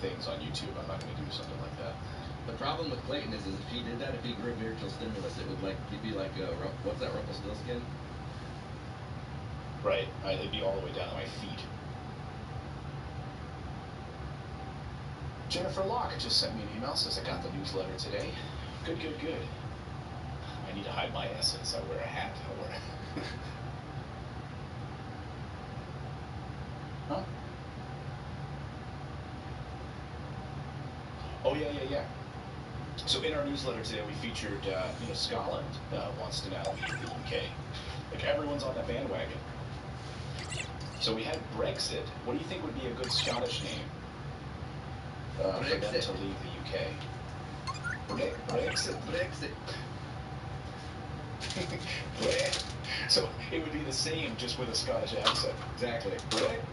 things on YouTube. I'm not going to do something like that. The problem with Clayton is if he did that, if he grew virtual stimulus, it would he'd be like what's that, Rumpelstiltskin? Right. It'd be all the way down to my feet. Jennifer Locke just sent me an email, says I got the newsletter today. Good, good, good. I need to hide my essence. I wear a hat. Huh? Oh, yeah. So in our newsletter today, we featured, Scotland wants to now leave the UK. Like, everyone's on that bandwagon. So we had Brexit. What do you think would be a good Scottish name for them to leave the UK? Brexit. So it would be the same, just with a Scottish accent. Exactly.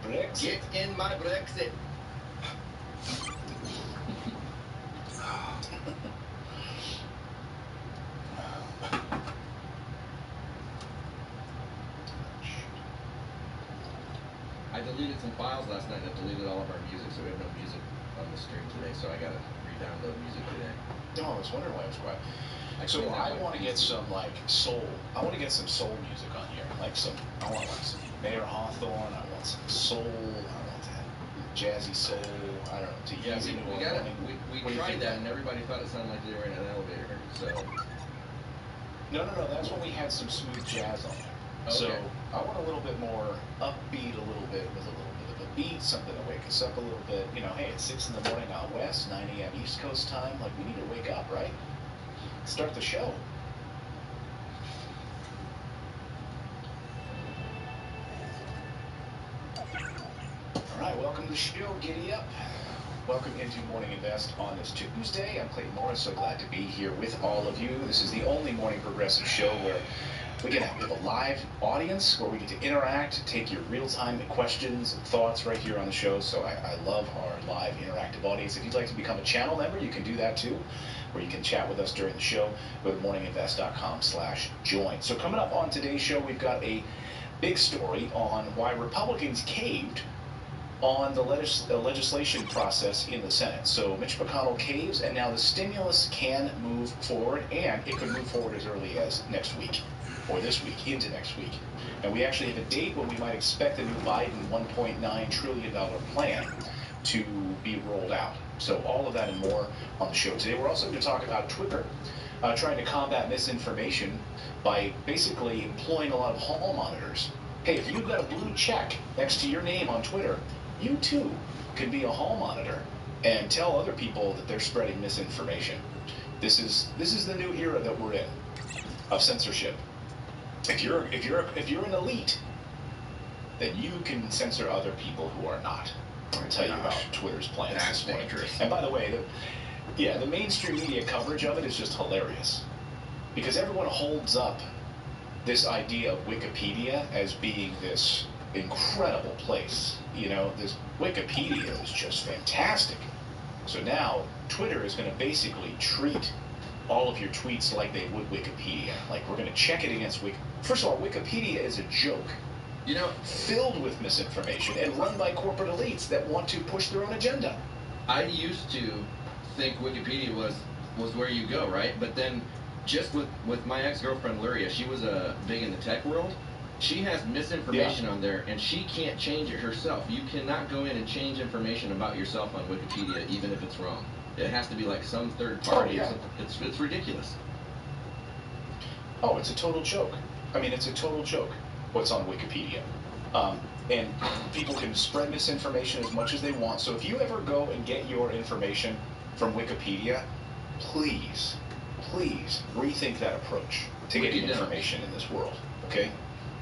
Brexit. Get in my Brexit. I deleted some files last night. I deleted all of our music, so we have no music on the stream today. So I gotta re-download music today. Oh, I was wondering why it was quiet. So I want to get some soul. I want to get some soul music on here. I want some Mayer Hawthorne. I want some soul. I want that jazzy soul. I don't know. We tried that, and everybody thought it sounded like they were in an elevator. So. No. That's when we had some smooth jazz on there. Okay. So I want a little bit more upbeat, a little bit with a little bit of a beat, something to wake us up a little bit. Hey, it's 6 in the morning out west, 9 a.m. East Coast time. We need to wake up, right? Start the show. All right, welcome to the show. Giddy up. Welcome into Morning Invest on this Tuesday. I'm Clayton Morris. So glad to be here with all of you. This is the only morning progressive show where we have a live audience where we get to interact, take your real-time questions and thoughts right here on the show. So I love our live interactive audience. If you'd like to become a channel member, you can do that too, where you can chat with us during the show. Go to morninginvest.com/join. So coming up on today's show, we've got a big story on why Republicans caved on the legislation process in the Senate. So Mitch McConnell caves, and now the stimulus can move forward, and it could move forward as early as next week, or this week, into next week. And we actually have a date when we might expect the new Biden $1.9 trillion plan to be rolled out. So all of that and more on the show today. We're also going to talk about Twitter trying to combat misinformation by basically employing a lot of hall monitors. Hey, if you've got a blue check next to your name on Twitter, you too can be a hall monitor and tell other people that they're spreading misinformation. This is the new era that we're in of censorship. If you're an elite, then you can censor other people who are not. I'm going to tell you about Twitter's plans this morning. And by the way, the mainstream media coverage of it is just hilarious, because everyone holds up this idea of Wikipedia as being this incredible place. This Wikipedia is just fantastic. So now Twitter is going to basically treat all of your tweets like they would Wikipedia. We're going to check it against Wikipedia. First of all, Wikipedia is a joke. Filled with misinformation and run by corporate elites that want to push their own agenda. I used to think Wikipedia was where you go, right? But then just with my ex-girlfriend Luria, she was big in the tech world. She has misinformation on there, and she can't change it herself. You cannot go in and change information about yourself on Wikipedia, even if it's wrong. It has to be some third party. It's ridiculous. Oh, it's a total joke. It's a total joke what's on Wikipedia. And people can spread misinformation as much as they want. So if you ever go and get your information from Wikipedia, please rethink that approach to getting information in this world, okay?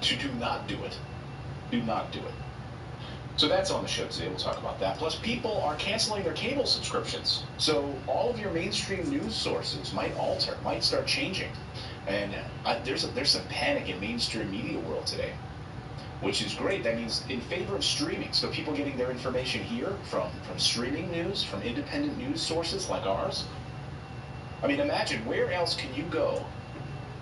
Do not do it. Do not do it. So that's on the show today. We'll talk about that. Plus, people are canceling their cable subscriptions. So all of your mainstream news sources might start changing. And there's some panic in mainstream media world today, which is great. That means in favor of streaming. So people getting their information here from streaming news, from independent news sources like ours. Imagine, where else can you go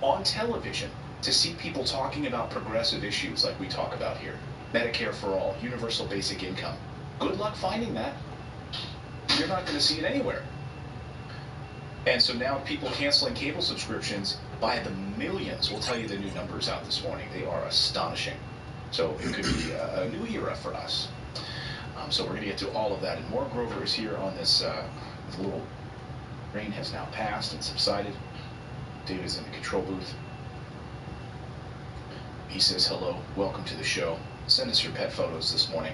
on television to see people talking about progressive issues like we talk about here? Medicare for all, universal basic income. Good luck finding that. you're not going to see it anywhere. And so now people canceling cable subscriptions by the millions. We'll tell you the new numbers out this morning. They are astonishing. So it could be a new era for us. So we're going to get to all of that and more. Grover is here on this little rain has now passed and subsided. David's in the control booth. He says hello, welcome to the show. Send us your pet photos this morning,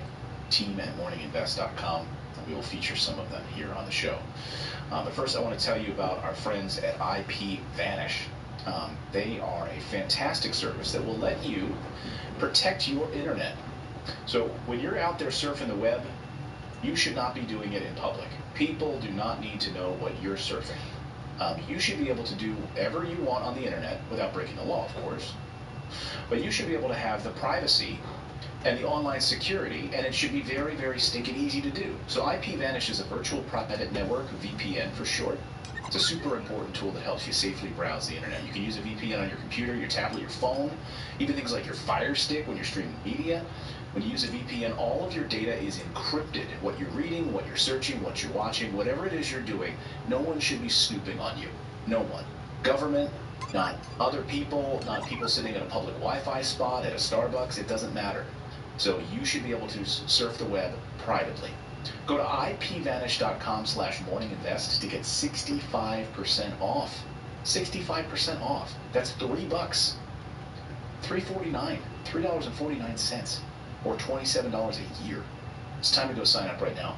team@morninginvest.com, and we will feature some of them here on the show. But first I want to tell you about our friends at IPVanish. They are a fantastic service that will let you protect your internet. So when you're out there surfing the web, you should not be doing it in public. People do not need to know what you're surfing. You should be able to do whatever you want on the internet without breaking the law, of course. But you should be able to have the privacy and the online security, and it should be very, very stinking easy to do. So IPVanish is a virtual private network, VPN for short. It's a super important tool that helps you safely browse the internet. You can use a VPN on your computer, your tablet, your phone, even things like your Fire Stick when you're streaming media. When you use a VPN, all of your data is encrypted. What you're reading, what you're searching, what you're watching, whatever it is you're doing, no one should be snooping on you. No one. Government, not other people, not people sitting at a public Wi-Fi spot at a Starbucks. It doesn't matter. So you should be able to surf the web privately. Go to ipvanish.com/morninginvest to get 65% off. 65% off. That's $3. $3.49. $3.49. Or $27 a year. It's time to go sign up right now.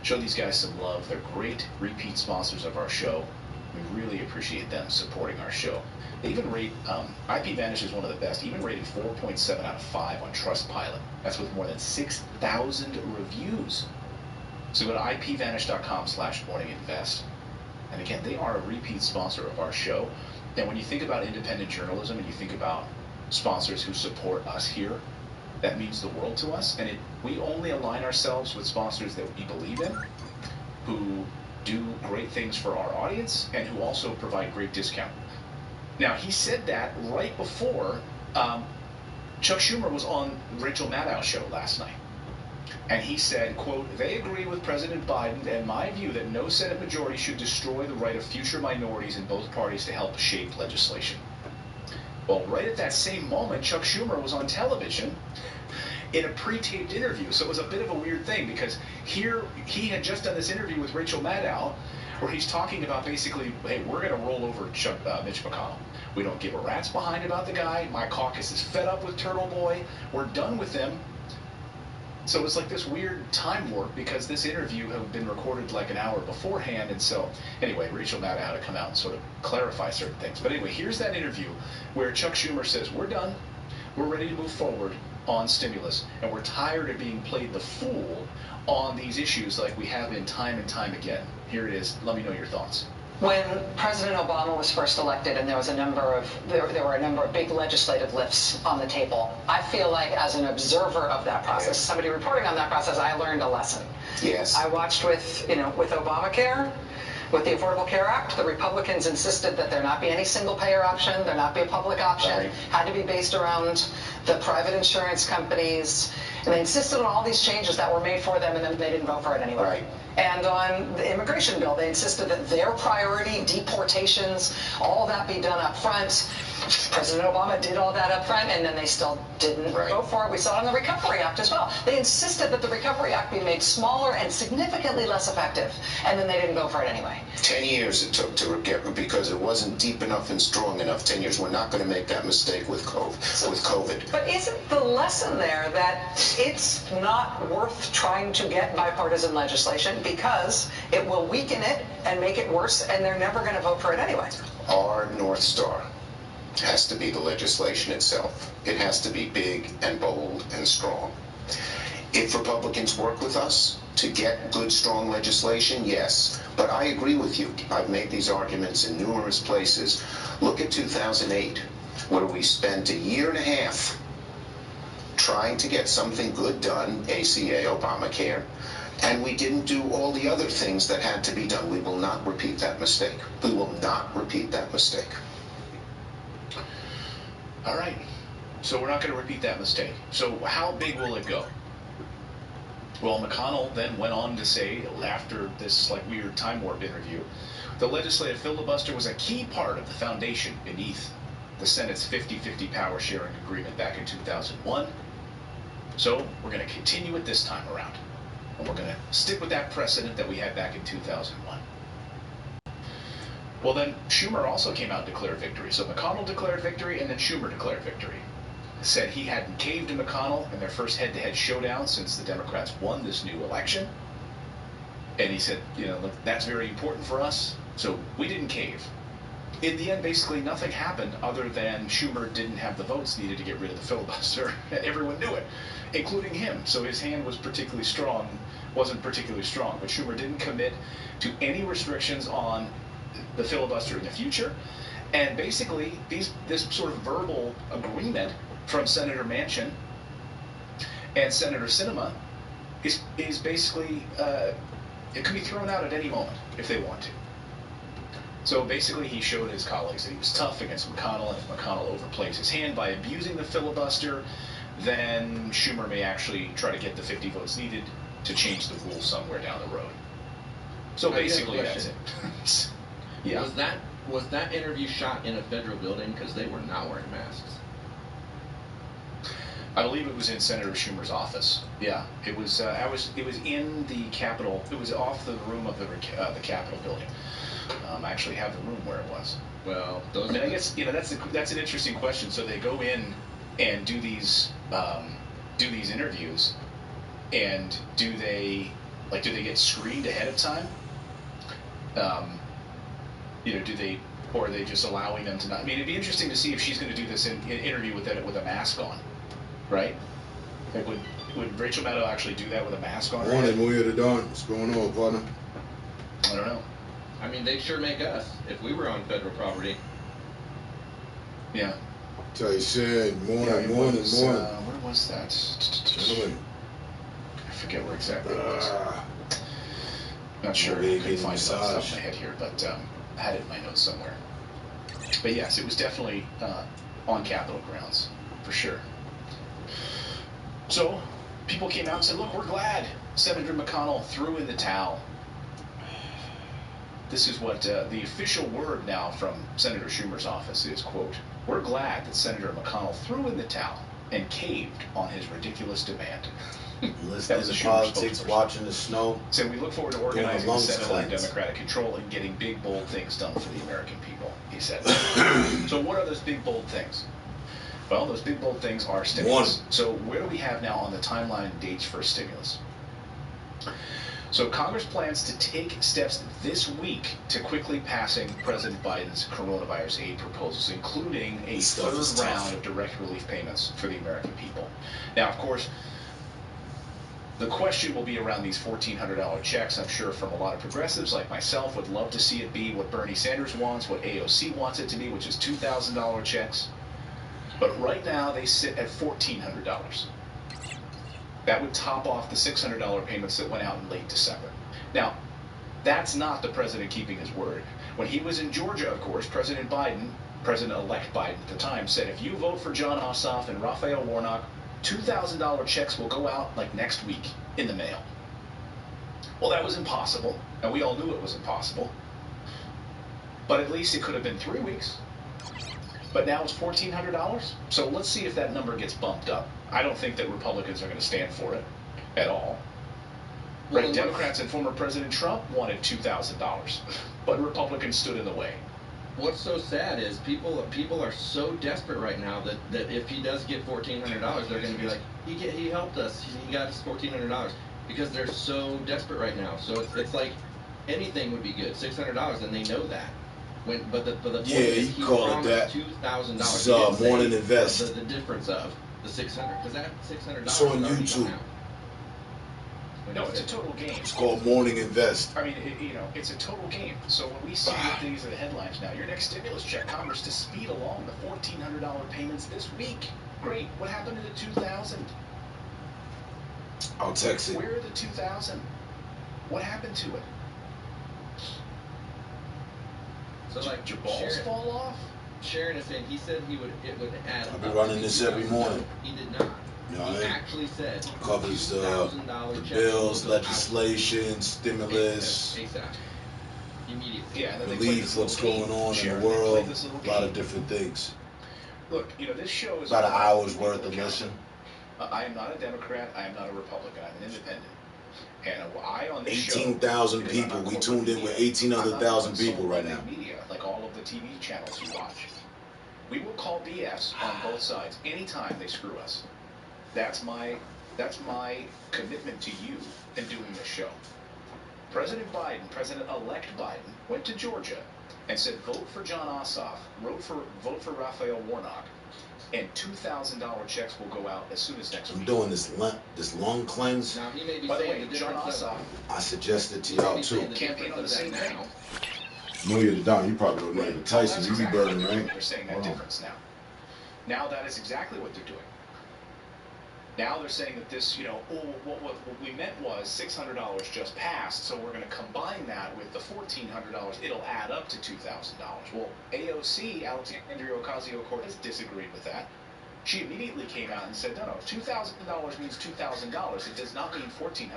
Show these guys some love. They're great repeat sponsors of our show. We really appreciate them supporting our show. They even rate, IPVanish is one of the best, even rated 4.7 out of 5 on Trustpilot. That's with more than 6,000 reviews. So go to ipvanish.com/morninginvest. And again, they are a repeat sponsor of our show. And when you think about independent journalism and you think about sponsors who support us here, that means the world to us. And we only align ourselves with sponsors that we believe in, who do great things for our audience, and who also provide great discount. Now, he said that right before Chuck Schumer was on Rachel Maddow's show last night. And he said, quote, "They agree with President Biden and my view that no Senate majority should destroy the right of future minorities in both parties to help shape legislation." Well, right at that same moment, Chuck Schumer was on television in a pre-taped interview. So it was a bit of a weird thing, because here he had just done this interview with Rachel Maddow where he's talking about basically, hey, we're going to roll over Mitch McConnell. We don't give a rat's behind about the guy. My caucus is fed up with Turtle Boy. We're done with him. So it's like this weird time warp, because this interview had been recorded like an hour beforehand. And so anyway, Rachel Maddow had to come out and sort of clarify certain things. But anyway, here's that interview where Chuck Schumer says, we're done. We're ready to move forward on stimulus. And we're tired of being played the fool on these issues like we have been time and time again. Here it is. Let me know your thoughts. When President Obama was first elected, and there were a number of big legislative lifts on the table, I feel like as an observer of that process, somebody reporting on that process, I learned a lesson. Yes. I watched with Obamacare, with the Affordable Care Act, the Republicans insisted that there not be any single payer option, there not be a public option, right. Had to be based around the private insurance companies, and they insisted on all these changes that were made for them, and then they didn't vote for it anyway. Right. And on the immigration bill, they insisted that their priority, deportations, all that be done up front. President Obama did all that up front, and then they still didn't vote for it. We saw it on the Recovery Act as well. They insisted that the Recovery Act be made smaller and significantly less effective, and then they didn't vote for it anyway. 10 years it took to get, because it wasn't deep enough and strong enough. 10 years. We're not going to make that mistake with COVID. But isn't the lesson there that it's not worth trying to get bipartisan legislation, because it will weaken it and make it worse, and they're never going to vote for it anyway? Our North Star has to be the legislation itself. It has to be big and bold and strong. If Republicans work with us to get good, strong legislation, yes. But I agree with you. I've made these arguments in numerous places. Look at 2008, where we spent a year and a half trying to get something good done, ACA, Obamacare, and we didn't do all the other things that had to be done. We will not repeat that mistake. We will not repeat that mistake. All right. So we're not going to repeat that mistake. So how big will it go? Well, McConnell then went on to say, after this like weird time warp interview, the legislative filibuster was a key part of the foundation beneath the Senate's 50-50 power sharing agreement back in 2001. So we're going to continue it this time around. And we're going to stick with that precedent that we had back in 2001. Well, then Schumer also came out and declared victory. So McConnell declared victory, and then Schumer declared victory. Said he hadn't caved to McConnell in their first head-to-head showdown since the Democrats won this new election. And he said, you know, look, that's very important for us, so we didn't cave. In the end, basically nothing happened other than Schumer didn't have the votes needed to get rid of the filibuster, and everyone knew it, including him. So his hand wasn't particularly strong, but Schumer didn't commit to any restrictions on the filibuster in the future. And basically, this sort of verbal agreement from Senator Manchin and Senator Sinema is basically, it could be thrown out at any moment if they want to. So basically he showed his colleagues that he was tough against McConnell, and if McConnell overplays his hand by abusing the filibuster, then Schumer may actually try to get the 50 votes needed to change the rules somewhere down the road. So basically that's it. Yeah. Was that interview shot in a federal building? Because they were not wearing masks. I believe it was in Senator Schumer's office. Yeah, it was. It was in the Capitol. It was off the room of the Capitol building. I actually have the room where it was. Well, I guess that's an interesting question. So they go in and do these interviews, and do they get screened ahead of time? Or are they just allowing them to not? I mean, it'd be interesting to see if she's going to do this interview with a mask on, right? Like, would Rachel Maddow actually do that with a mask on? Morning, Maria the Dawn. What's going on, partner? I don't know. I mean, they'd sure make us if we were on federal property. Yeah. Tyson, morning. Where was that? Gentlemen. I forget where exactly it was. Not sure. I couldn't find it off the top of my head here, but I had it in my notes somewhere. But yes, it was definitely on Capitol grounds, for sure. So people came out and said, look, we're glad Senator McConnell threw in the towel. This is what the official word now from Senator Schumer's office is, quote, we're glad that Senator McConnell threw in the towel and caved on his ridiculous demand. Listening to politics, watching the snow. So we look forward to organizing the Senate under Democratic control and getting big, bold things done for the American people, he said. So what are those big, bold things? Well, those big, bold things are stimulus. So where do we have now on the timeline dates for stimulus? So Congress plans to take steps this week to quickly passing President Biden's coronavirus aid proposals, including a third round of direct relief payments for the American people. Now, of course, the question will be around these $1,400 checks. I'm sure from a lot of progressives like myself would love to see it be what Bernie Sanders wants, what AOC wants it to be, which is $2,000 checks. But right now they sit at $1,400. That would top off the $600 payments that went out in late December. Now, that's not the president keeping his word. When he was in Georgia, of course, President-elect Biden at the time, said if you vote for Jon Ossoff and Raphael Warnock, $2,000 checks will go out like next week in the mail. Well, that was impossible, and we all knew it was impossible. But at least it could have been 3 weeks. But now it's $1,400. So let's see if that number gets bumped up. I don't think that Republicans are going to stand for it at all. Well, right? Democrats and former President Trump wanted $2,000, but Republicans stood in the way. What's so sad is people are so desperate right now that if he does get $1,400, they're going to be like, he helped us, he got us $1,400, because they're so desperate right now. So it's like anything would be good, $600, and they know that. But the point is, he promised $2,000. This is Morning Invest. The difference of the $600, because that $600 it's on YouTube. No, it's a total game. It's called Morning Invest. I mean, it's a total game. So when we see that these are the headlines now, your next stimulus check, Congress to speed along the $1,400 payments this week. Great. What happened to the $2,000? I'll text it. Where are the $2,000? What happened to it? So like your balls fall off? Sharon is saying he said it would add. I've been running this every morning. He did not. You know, he actually said covers the bills, legislation, stimulus, immediately. Yeah, relief, what's going on in the world, a lot of different things. Look, you know, this show is about an hour's worth of listen. I am not a Democrat. I am not a Republican. I'm an independent. And I on this 18,000 people. We tuned in with 18,000 people right now. Media, like all of the TV channels you watch. We will call BS on both sides anytime they screw us. That's my commitment to you in doing this show. President Biden, President-elect Biden, went to Georgia and said, vote for Jon Ossoff, vote for Raphael Warnock, and $2,000 checks will go out as soon as next week. I'm doing this lung cleanse. Now, he may be By the way, Jon Ossoff, I suggested to y'all too. Campaign on the same thing. No, you're the Don. You probably don't know the Tyson. You be burning, right? They're saying that difference now. Now that is exactly what they're doing. Now they're saying that this, you know, what we meant was $600 just passed, so we're going to combine that with the $1,400. It'll add up to $2,000. Well, AOC, Alexandria Ocasio-Cortez, disagreed with that. She immediately came out and said, no, $2,000 means $2,000. It does not mean $1,400.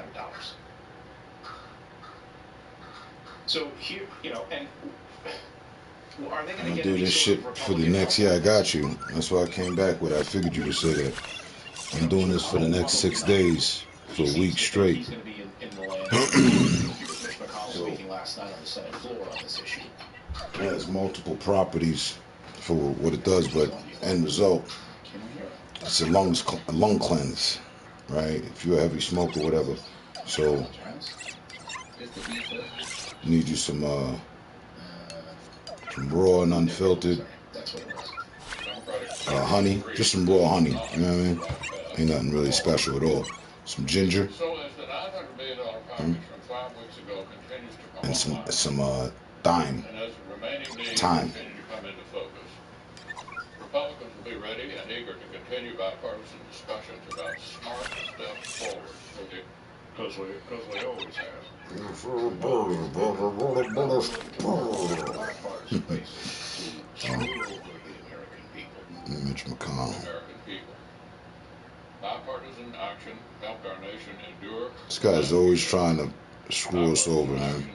So here, you know, and are they going to do this shit for the next? Yeah, I got you. That's why I came back with it. I figured you would say that. I'm doing this for the next 6 days, for a week straight. There's multiple properties for what it does, but end result, it's a lung cleanse, right? If you're a heavy smoker or whatever. So, you need you some raw and unfiltered honey, just some raw honey, you know what I mean? Ain't nothing really special at all. Some ginger, and some thyme. Thyme. Republicans will be ready and eager to continue bipartisan discussions about smart steps forward. Because we always have. Mitch McConnell. Bipartisan action helped our nation endure. This guy's always trying to screw us over, man.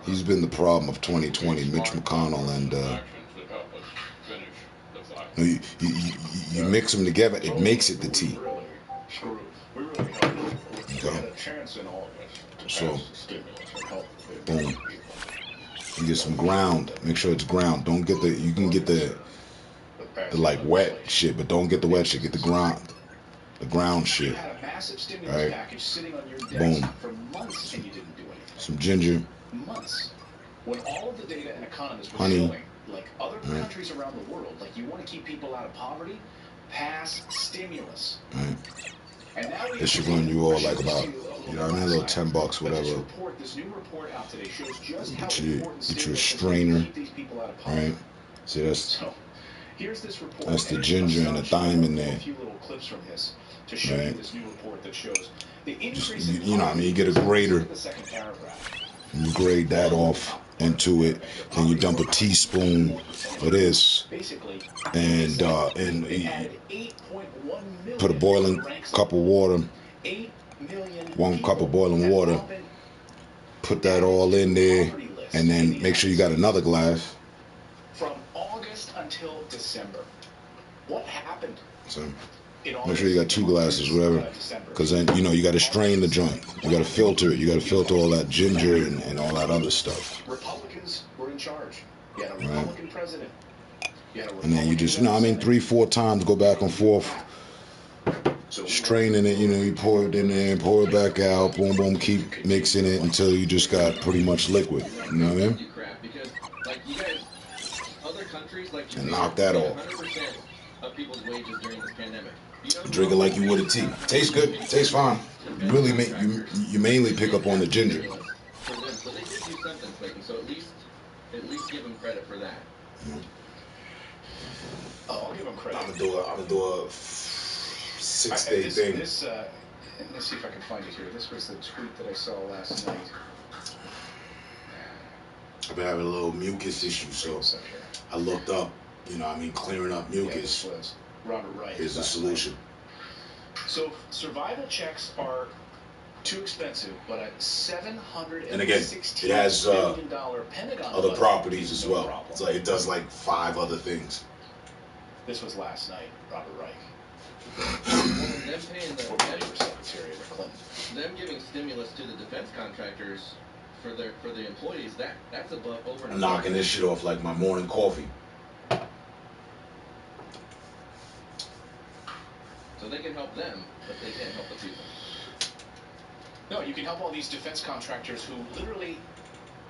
He's been the problem of 2020, Mitch McConnell, and you mix them together, it makes it the T. Okay. So, boom. You get some ground. Make sure it's ground. Don't get you can get the like wet shit, but don't get the wet shit. Get the ground shit. Right? Boom. Some ginger. When all of the data and economists were honey. showing, like other countries around the world, like you want to keep people out of poverty, pass stimulus. Right. And now this should run you all like about, you know what I mean, a little $10, whatever. This new report out today shows just how get you a strainer, right? See, that's the ginger and the thyme in there, right? Just, you know what I mean, you get a grater, and you grade that off into it, then you dump a teaspoon of this, and put a boiling cup of water, 1 cup of boiling water, put that all in there, and then make sure you got another glass. From August until December, what happened? So make sure you got 2 glasses, whatever, because then, you know, you got to strain the joint, you got to filter it, you got to filter all that ginger and all that other stuff. Republicans were in charge. You had a Republican president. And then you just, you know, I mean, 3-4 times, go back and forth, straining it, you know, you pour it in there, pour it back out, boom, boom, keep mixing it until you just got pretty much liquid, you know what I mean? And knock that off. Drink it like you would a tea. Tastes good, tastes fine. You really you mainly pick up on the ginger. So they did do something, Clayton, so at least give them credit for that. Yeah. Oh, I'll give them credit. I'm gonna do a 6-day thing. Let's see if I can find it here. This was the tweet that I saw last night. I've been having a little mucus issue, so I looked up, you know what I mean, clearing up mucus Robert Wright is the solution. So survival checks are too expensive, but a $716 and again, it has billion Pentagon other budget properties is as no well. problem. It's like it does like 5 other things. This was last night, Robert Reich. Them paying the Secretary of Clinton. Them giving stimulus to the defense contractors for the employees, that's above over. I'm knocking this shit off like my morning coffee. So they can help them, but they can't help the people. No, you can help all these defense contractors who literally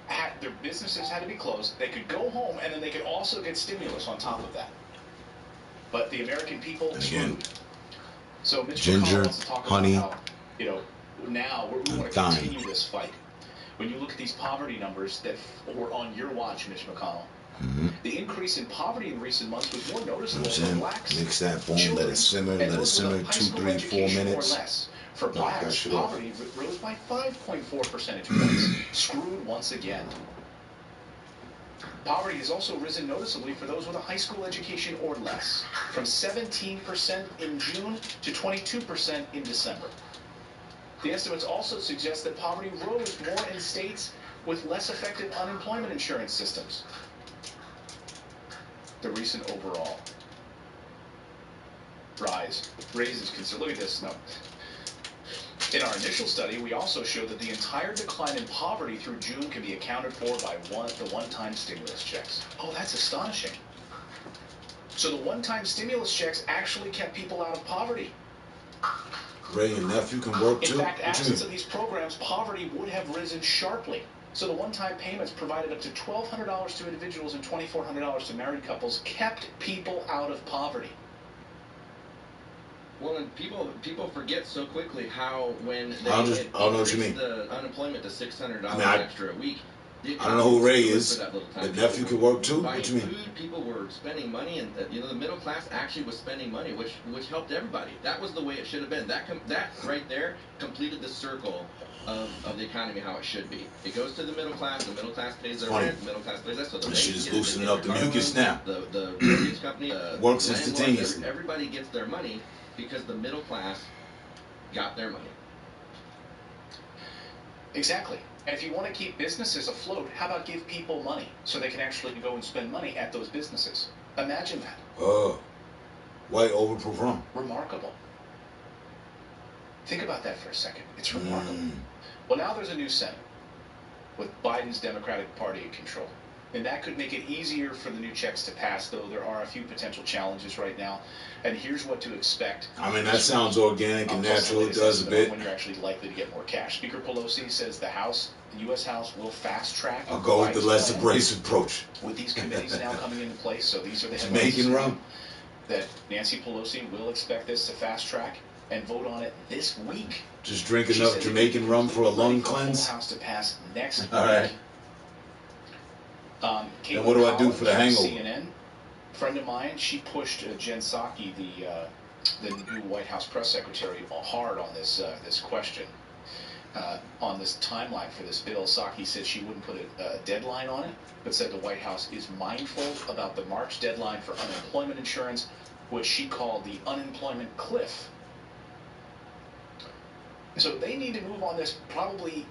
had their businesses had to be closed. They could go home, and then they could also get stimulus on top of that. But the American people, again, so Mitch ginger, McConnell wants to talk honey, about how, now we want to continue this fight. When you look at these poverty numbers that were on your watch, Mitch McConnell, the increase in poverty in recent months was more noticeable for blacks, mix that bone, let it simmer, 2, 3, 4 minutes. For blacks, poverty rose by 5.4 percentage points, screwed once again. Poverty has also risen noticeably for those with a high school education or less, from 17% in June to 22% in December. The estimates also suggest that poverty rose more in states with less effective unemployment insurance systems. The recent overall raises concern. Look at this. No. In our initial study, we also showed that the entire decline in poverty through June can be accounted for by the one-time stimulus checks. Oh, that's astonishing. So the one-time stimulus checks actually kept people out of poverty. Ray and nephew can work too? In fact, absence of these programs, poverty would have risen sharply. So the one-time payments provided up to $1,200 to individuals and $2,400 to married couples kept people out of poverty. Well, and people forget so quickly how when they I don't know what you mean. The unemployment to $600 I extra a week. don't know who Ray is. The nephew can work too? What you mean? Food, people were spending money, and the middle class actually was spending money, which helped everybody. That was the way it should have been. That right there completed the circle of the economy how it should be. It goes to the middle class pays their rent, the middle class pays that. So the shit is loosening up the mucus now. The mortgage company works instantaneously. Everybody gets their money because the middle class got their money. Exactly. And if you want to keep businesses afloat, how about give people money so they can actually go and spend money at those businesses? Imagine that. White overproof rum. Remarkable. Think about that for a second. It's remarkable. Well, now there's a new Senate with Biden's Democratic Party in control. And that could make it easier for the new checks to pass, though there are a few potential challenges right now. And here's what to expect. I mean, that sounds organic and natural. It does a bit. When you're actually likely to get more cash. Speaker Pelosi says the U.S. House will fast track. I'll go with the less abrasive approach. With these committees now coming into place, so these are the Jamaican rum. That Nancy Pelosi will expect this to fast track and vote on it this week. Just drink enough Jamaican rum for a lung cleanse. House to pass next week. All right. And what do I do for the hangover? CNN, friend of mine, she pushed Jen Psaki, the new White House press secretary, hard on this question, on this timeline for this bill. Psaki said she wouldn't put a deadline on it, but said the White House is mindful about the March deadline for unemployment insurance, which she called the unemployment cliff. So they need to move on this probably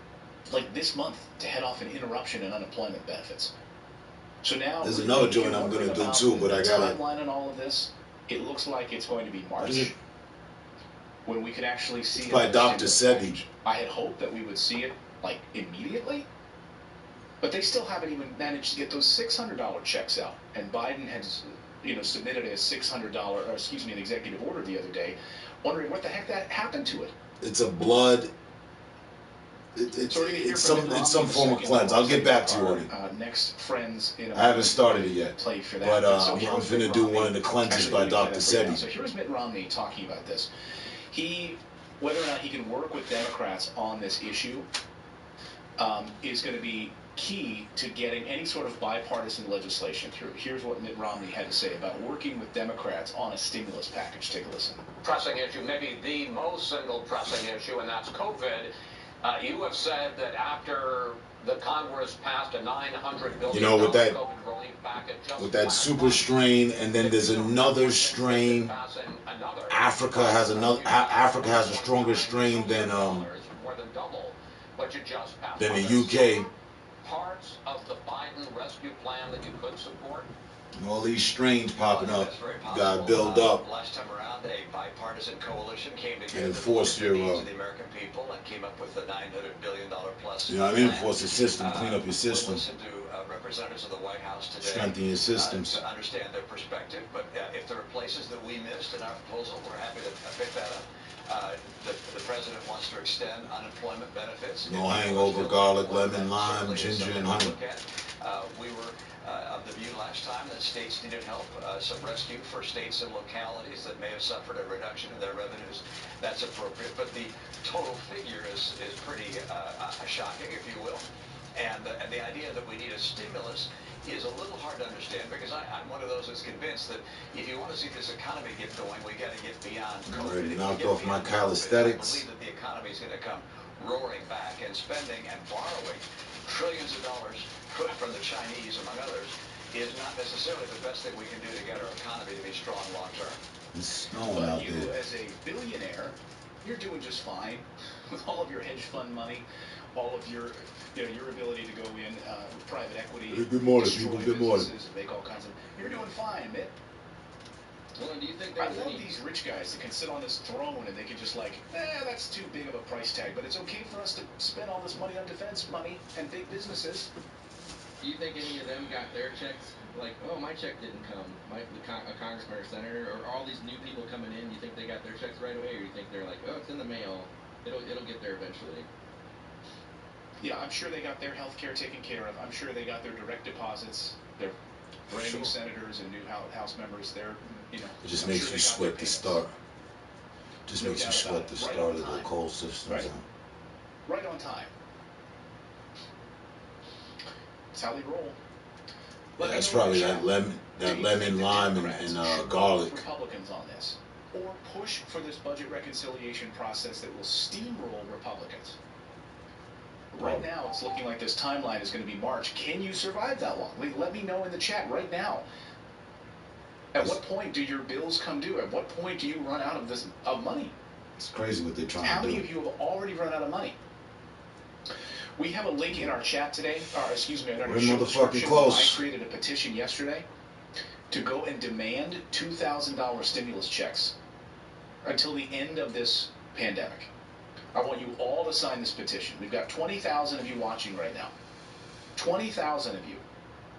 like this month to head off an interruption in unemployment benefits. So now there's another joint I'm going to do too, but I got a timeline on all of this. It looks like it's going to be March when we could actually see it. By Dr. Sebi. I had hoped that we would see it like immediately, but they still haven't even managed to get those $600 checks out. And Biden has, submitted a an executive order the other day, wondering what the heck that happened to it. It's a blood. It's some form of cleanse. I'll get back to you on it. Next friends in I haven't started it yet, for that. but I'm going to do one of the cleanses by Dr. Sebi. So here's Mitt Romney talking about this. Whether or not he can work with Democrats on this issue is going to be key to getting any sort of bipartisan legislation through. Here's what Mitt Romney had to say about working with Democrats on a stimulus package. Take a listen. Pressing issue, maybe the most single pressing issue, and that's COVID. You have said that after The Congress passed a $900 billion You know, with that, COVID relief package just with that super strain, and then there's another strain. Africa has a stronger strain than the UK. Parts of the Biden rescue plan that you could support. All these strains popping up. You gotta build up. Last time around, a bipartisan coalition came together and enforce your the American people and came up with the $900 billion plus. You know what I mean? Enforce the system, clean up your system. Listen to representatives of the White House today. Strengthen your systems. To understand their perspective. But if there are places that we missed in our proposal, we're happy to pick that up. The president wants to extend unemployment benefits. No hangover, garlic, lemon, lime, ginger, and honey. We were of the view last time that states needed help, some rescue for states and localities that may have suffered a reduction in their revenues. That's appropriate, but the total figure is pretty shocking, if you will. And the idea that we need a stimulus is a little hard to understand, because I'm one of those that's convinced that if you want to see this economy get going, we got to get beyond COVID. Already knocked off my calisthenics. I believe that the economy is going to come roaring back, and spending and borrowing trillions of dollars from the Chinese, among others, is not necessarily the best thing we can do to get our economy to be strong long term. It's snowing out you, there. as a billionaire, you're doing just fine with all of your hedge fund money, all of your, your ability to go in with private equity. Good morning, people. Good morning. Make all kinds of. You're doing fine, Mitt. Well, do you think I love these rich guys that can sit on this throne and they can just that's too big of a price tag, but it's okay for us to spend all this money on defense money and big businesses. Do you think any of them got their checks? Like, oh, my check didn't come. A congressman or senator, or all these new people coming in, do you think they got their checks right away, or do you think they're like, oh, it's in the mail, it'll get there eventually? Yeah, I'm sure they got their health care taken care of. I'm sure they got their direct deposits. They're brand new senators and new House members. They're, It just makes you sweat the start. Just makes you sweat the start of the coal systems. Right on time. That's how they roll. Yeah, that's probably that lemon, lime, and garlic. Republicans on this, or push for this budget reconciliation process that will steamroll Republicans. Right now, it's looking like this timeline is going to be March. Can you survive that long? Let me know in the chat right now. At what point do your bills come due? At what point do you run out of money? It's crazy what they're trying to do. How many of you have already run out of money? We have a link in our chat today, in our show description. I created a petition yesterday to go and demand $2,000 stimulus checks until the end of this pandemic. I want you all to sign this petition. We've got 20,000 of you watching right now. 20,000 of you.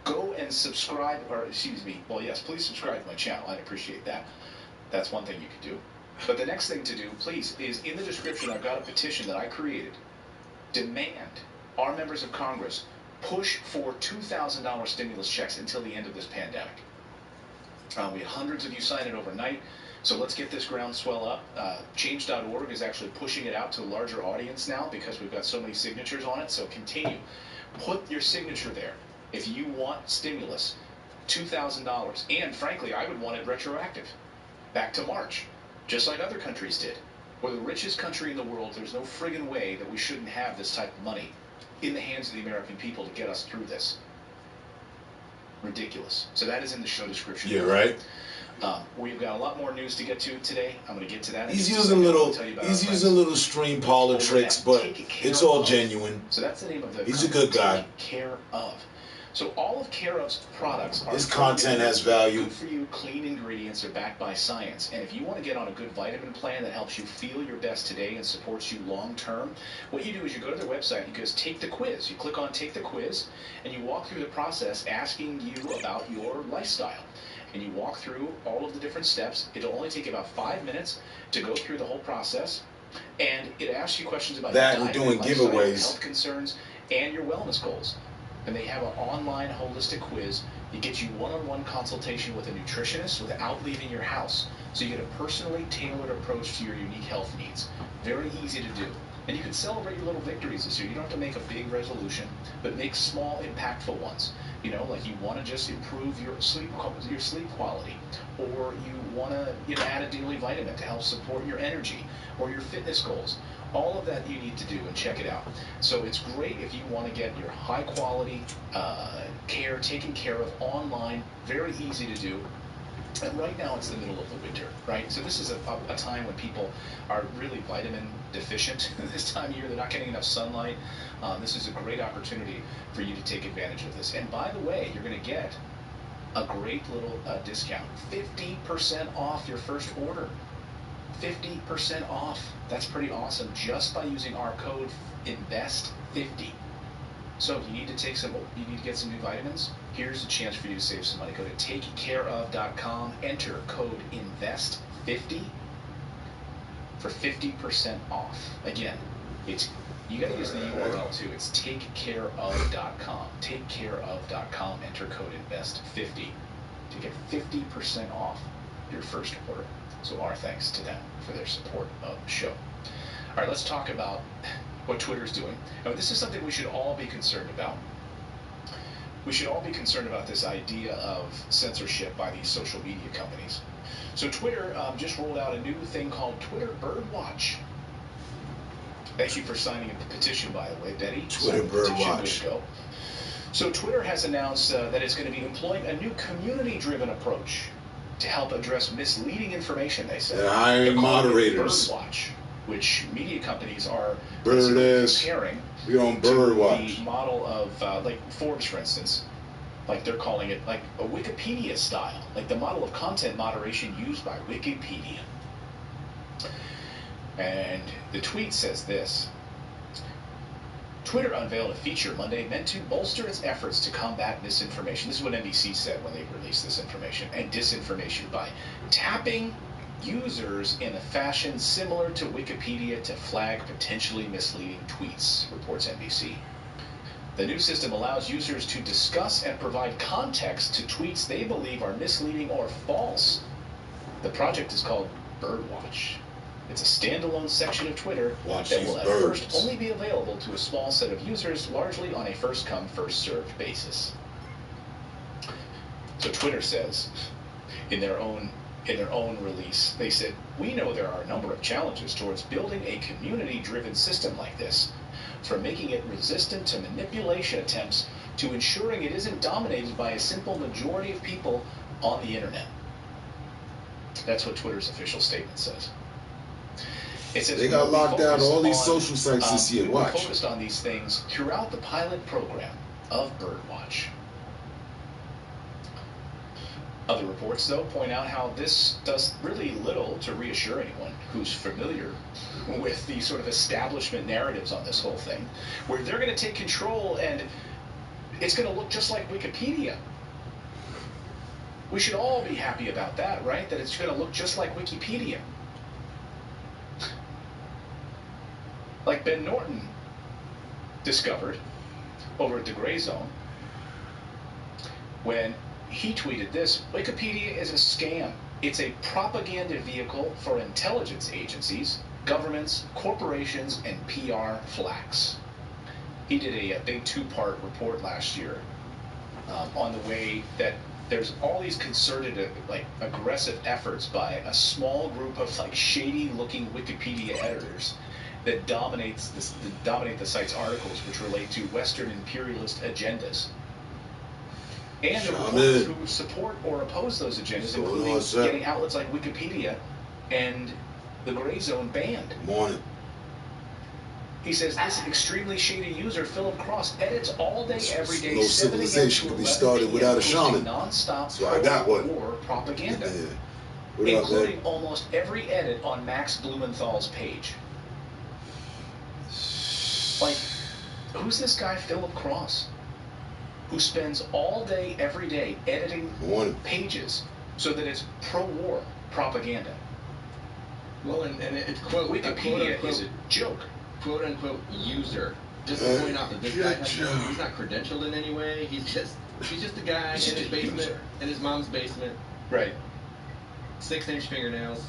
Go and subscribe, please subscribe to my channel. I'd appreciate that. That's one thing you could do. But the next thing to do, please, is in the description, I've got a petition that I created. Demand our members of Congress push for $2,000 stimulus checks until the end of this pandemic. We had hundreds of you sign it overnight, so let's get this groundswell up. Change.org is actually pushing it out to a larger audience now because we've got so many signatures on it, so continue. Put your signature there if you want stimulus, $2,000. And frankly, I would want it retroactive, back to March, just like other countries did. We're the richest country in the world. There's no friggin' way that we shouldn't have this type of money in the hands of the American people to get us through this. Ridiculous. So that is in the show description. Yeah, right. We've got a lot more news to get to today. I'm going to get to that. He's using little stream parlor tricks, but it's all genuine. So that's the name of the. He's a good guy. Take Care Of. So all of Care Of's products are his content has value. Good for you, clean ingredients are backed by science. And if you want to get on a good vitamin plan that helps you feel your best today and supports you long term, what you do is you go to their website, you just take the quiz. You click on Take the Quiz, and you walk through the process asking you about your lifestyle. And you walk through all of the different steps. It'll only take about 5 minutes to go through the whole process. And it asks you questions about that your and diet, doing lifestyle, giveaways, health concerns, and your wellness goals. And they have an online holistic quiz. It gets you one-on-one consultation with a nutritionist without leaving your house. So you get a personally tailored approach to your unique health needs. Very easy to do. And you can celebrate your little victories this year. You don't have to make a big resolution, but make small, impactful ones. You know, like you want to just improve your sleep quality, or you want to add a daily vitamin to help support your energy or your fitness goals. All of that you need to do, and check it out. So it's great if you want to get your high quality care taken care of online. Very easy to do. And right now it's the middle of the winter, right? So this is a time when people are really vitamin deficient this time of year. They're not getting enough sunlight. This is a great opportunity for you to take advantage of this. And by the way, you're going to get a great little discount. 50% off your first order. 50% off. That's pretty awesome just by using our code INVEST50. So if you need to get some new vitamins, here's a chance for you to save some money. Go to takecareof.com, enter code INVEST50 for 50% off. Again, you got to use the URL too. It's takecareof.com. Takecareof.com, enter code INVEST50 to get 50% off your first order. So our thanks to them for their support of the show. All right, let's talk about what Twitter's doing. Now, this is something we should all be concerned about. We should all be concerned about this idea of censorship by these social media companies. So Twitter just rolled out a new thing called Twitter Birdwatch. Thank you for signing the petition, by the way, Betty. Twitter Birdwatch. So Twitter has announced that it's going to be employing a new community-driven approach to help address misleading information, they say. And hiring moderators. Birdwatch, which media companies are comparing to Birdwatch. The model of, like Forbes, for instance, like they're calling it like a Wikipedia style, like the model of content moderation used by Wikipedia. And the tweet says this: Twitter unveiled a feature Monday meant to bolster its efforts to combat misinformation. This is what NBC said when they released this information, and disinformation by tapping users in a fashion similar to Wikipedia to flag potentially misleading tweets, reports NBC. The new system allows users to discuss and provide context to tweets they believe are misleading or false. The project is called Birdwatch. It's a standalone section of Twitter that will at first only be available to a small set of users, largely on a first-come, first-served basis. So Twitter says, in their own release, they said, "We know there are a number of challenges towards building a community-driven system like this, from making it resistant to manipulation attempts to ensuring it isn't dominated by a simple majority of people on the internet." That's what Twitter's official statement says. It says, they got locked out all these social sites this year. Watch. We focused on these things throughout the pilot program of Birdwatch. Other reports, though, point out how this does really little to reassure anyone who's familiar with the sort of establishment narratives on this whole thing, where they're going to take control and it's going to look just like Wikipedia. We should all be happy about that, right? That it's going to look just like Wikipedia. Like Ben Norton discovered over at the Gray Zone when he tweeted this: Wikipedia is a scam. It's a propaganda vehicle for intelligence agencies, governments, corporations, and PR flacks. He did a big two-part report last year on the way that there's all these concerted, like, aggressive efforts by a small group of, like, shady-looking Wikipedia editors that dominate the site's articles, which relate to Western imperialist agendas. And the reporters who support or oppose those agendas, including getting outlets like Wikipedia and the Gray Zone banned. Morning. He says this extremely shady user, Philip Cross, edits all day, every day. No civilization could be started without a shaman. Non-stop so I got one. War propaganda, yeah. including almost every edit on Max Blumenthal's page. Like, who's this guy, Philip Cross, who spends all day, every day, editing pages so that it's pro-war propaganda? Well, and it's quote Wikipedia quote, is a joke. "Quote unquote user." Just to point out that this guy he's not credentialed in any way. He's just a guy in his basement, in his mom's basement. Right. 6-inch fingernails.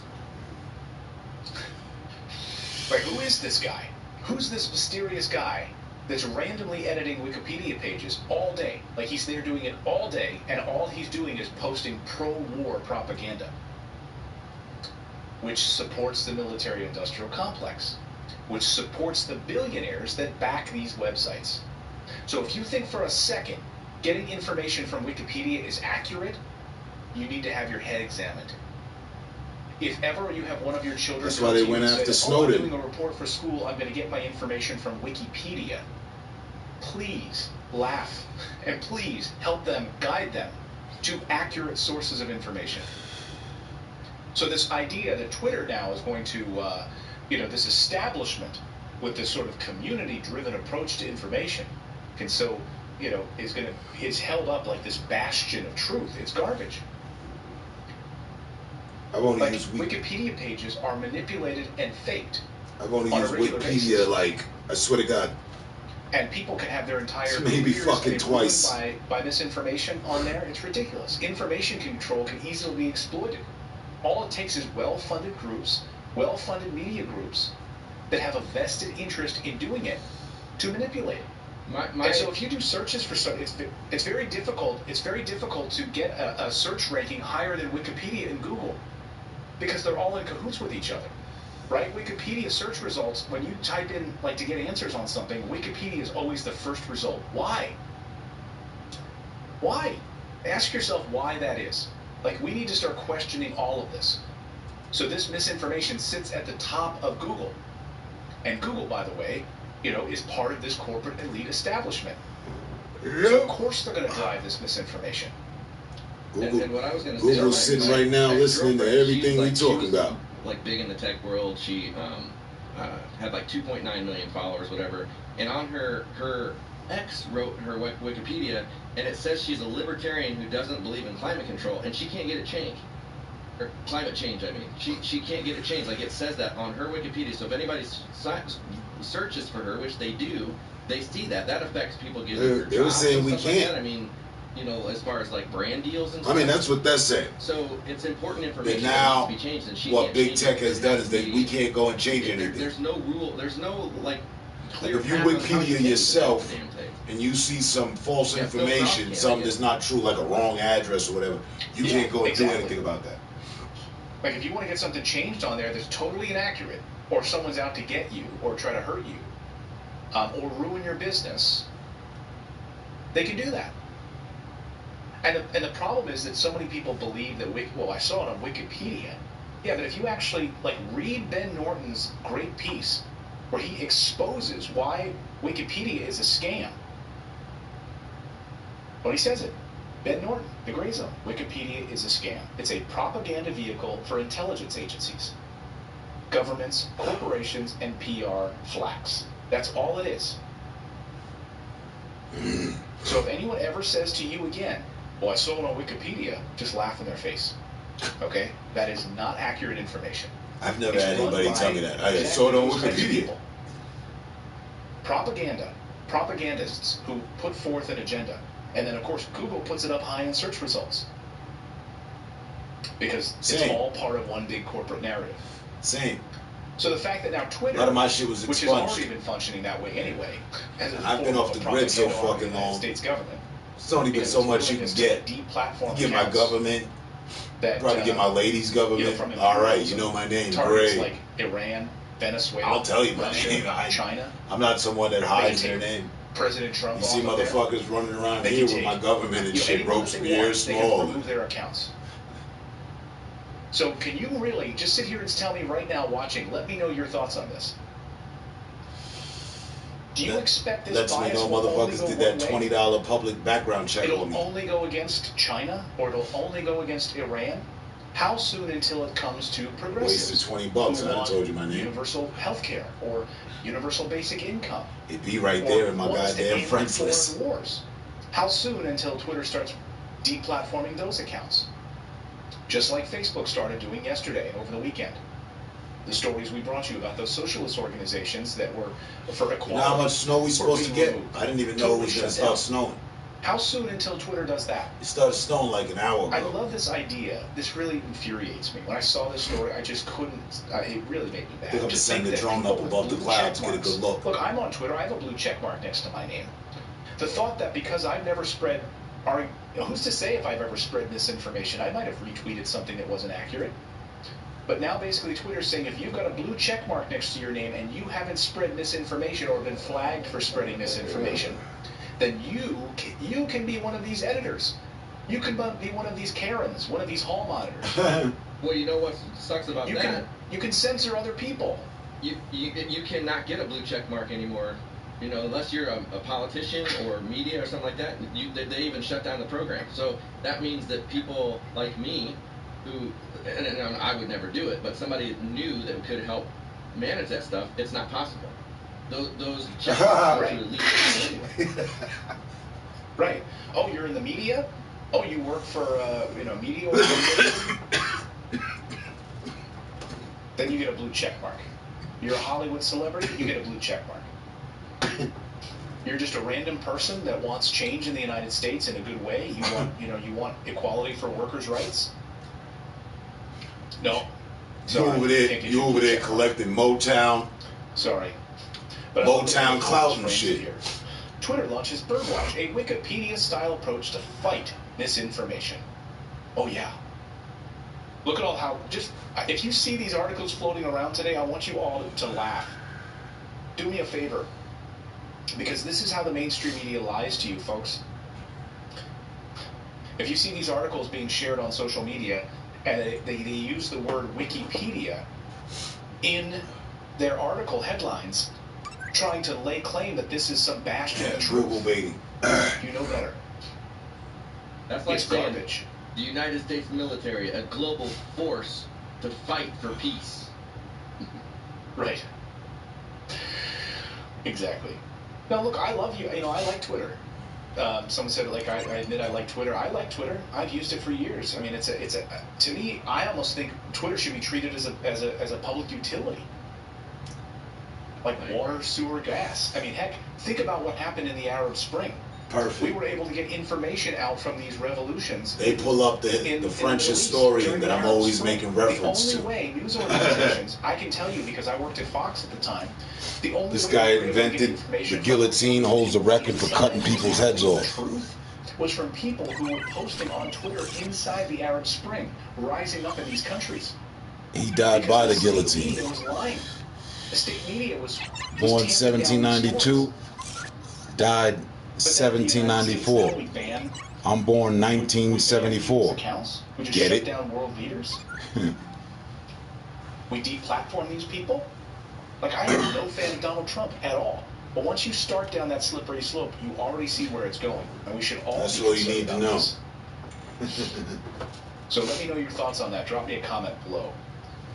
Right. Who is this guy? Who's this mysterious guy that's randomly editing Wikipedia pages all day? Like he's there doing it all day, and all he's doing is posting pro-war propaganda, which supports the military-industrial complex, which supports the billionaires that back these websites. So if you think for a second getting information from Wikipedia is accurate, you need to have your head examined. If ever you have one of your children, that's why they went after Snowden. I'm doing a report for school, I'm going to get my information from Wikipedia. Please laugh, and please help them, guide them to accurate sources of information. So this idea that Twitter now is going to, this establishment with this sort of community-driven approach to information, and so, is held up like this bastion of truth. It's garbage. Wikipedia pages are manipulated and faked. I've only used Wikipedia I swear to God. And people can have their entire maybe fucking twice by misinformation on there. It's ridiculous. Information control can easily be exploited. All it takes is well-funded groups, well-funded media groups that have a vested interest in doing it to manipulate it. And so if you do searches for something, it's very difficult. It's very difficult to get a search ranking higher than Wikipedia and Google, because they're all in cahoots with each other, right? Wikipedia search results, when you type in to get answers on something, Wikipedia is always the first result. Why? Why? Ask yourself why that is. We need to start questioning all of this. So this misinformation sits at the top of Google, and Google, by the way, is part of this corporate elite establishment. So of course they're going to drive this misinformation. And what I was going to say, Google's sitting right now listening to everything we talk about. Big in the tech world. She had 2.9 million followers, whatever. And on her ex wrote her Wikipedia, and it says she's a libertarian who doesn't believe in climate control, and she can't get it changed. Or climate change, I mean. She can't get it changed. It says that on her Wikipedia. So if anybody searches for her, which they do, they see that. That affects people getting their jobs. They were saying we can't. I mean, as far as brand deals and stuff. I mean, that's what that's saying. So it's important information that needs to be changed. And what big tech has done is that we can't go and change anything. There's no rule. There's no clear if you Wikipedia yourself and you see some false information, something that's not true, like a wrong address or whatever, you can't go and do anything about that. If you want to get something changed on there that's totally inaccurate, or someone's out to get you, or try to hurt you, or ruin your business, they can do that. And the problem is that so many people believe that, I saw it on Wikipedia. Yeah, but if you actually, read Ben Norton's great piece, where he exposes why Wikipedia is a scam. Well, he says it. Ben Norton, The Gray Zone. Wikipedia is a scam. It's a propaganda vehicle for intelligence agencies, governments, corporations, and PR flacks. That's all it is. So if anyone ever says to you again, I saw it on Wikipedia, just laugh in their face. Okay? That is not accurate information. I've never had anybody tell me that. I saw it on Wikipedia. Propagandists who put forth an agenda. And then, of course, Google puts it up high in search results. Because it's all part of one big corporate narrative. Same. So the fact that now Twitter, a lot of my shit was expunged, which has already been functioning that way anyway, I've been off the grid so fucking long. States government. It's only been so much you can get. You get my government. Probably get my lady's government. All right, you know my name. Great. Like Iran, Venezuela. I'll tell you my name. China. I'm not someone that hides their name. President Trump. You see motherfuckers running around here with my government and shit, Robespierre, small. They can remove their accounts. So can you really just sit here and tell me right now, watching? Let me know your thoughts on this. Do you expect this bias? Lets me know motherfuckers did that $20 public background check on me. It'll only go against China, or it'll only go against Iran? How soon until it comes to progressives? Wasted $20. I done told you my name. Universal health care or universal basic income. It'd be right there in my goddamn friends list. Wars. How soon until Twitter starts deplatforming those accounts? Just like Facebook started doing yesterday and over the weekend. The stories we brought you about those socialist organizations that were for equality. You know how much snow we supposed to get? I didn't even know it was going to start snowing. How soon until Twitter does that? It started snowing like an hour ago. I love this idea. This really infuriates me. When I saw this story, I just couldn't. It really made me mad. I think I'm to sending the drone up above the clouds to get a good look. Look, I'm on Twitter. I have a blue check mark next to my name. The thought that because I've never spread, who's to say if I've ever spread misinformation? I might have retweeted something that wasn't accurate. But now basically Twitter's saying if you've got a blue check mark next to your name and you haven't spread misinformation or been flagged for spreading misinformation, then you can be one of these editors. You can be one of these Karens, one of these hall monitors. Well, you know what sucks about that? You can censor other people. You cannot get a blue check mark anymore. You know, unless you're a politician or media or something like that, they even shut down the program. So that means that people like me, who, and I would never do it, but somebody new that could help manage that stuff, it's not possible. Those check marks are illegal anyway. Right. Oh, you're in the media? Oh, you work for media organization? Then you get a blue check mark. You're a Hollywood celebrity, you get a blue check mark. You're just a random person that wants change in the United States in a good way. You want equality for workers' rights. No. Sorry, you over there collecting Motown. Sorry. But Motown clout and shit. Here. Twitter launches Birdwatch, a Wikipedia-style approach to fight misinformation. Oh yeah. Look at if you see these articles floating around today, I want you all to laugh. Do me a favor. Because this is how the mainstream media lies to you, folks. If you see these articles being shared on social media, and they use the word Wikipedia in their article headlines, trying to lay claim that this is some bastion of truth. Google baiting. You know better. That's like it's saying garbage. The United States military, a global force to fight for peace. Right. Exactly. Now, look, I love you. I like Twitter. Someone said, I admit I like Twitter. I like Twitter. I've used it for years. I mean, to me, I almost think Twitter should be treated as a public utility. Like water, sewer, gas. I mean, heck, think about what happened in the Arab Spring. Perfect. We were able to get information out from these revolutions. They pull up the French historian that I'm always making reference to. The only way news organizations, I can tell you because I worked at Fox at the time, the only this way guy we were able to get invented information the guillotine, holds the record for cutting people's heads off. Truth was from people who were posting on Twitter inside the Arab Spring, rising up in these countries. He died by the guillotine. It was lying. The state media was born 1792, died 1794. I'm born 1974. We just Get shut it? down world leaders. We deplatform these people. Like, I am no fan of Donald Trump at all. But once you start down that slippery slope, you already see where it's going, and we should all. That's all you need to know. So let me know your thoughts on that. Drop me a comment below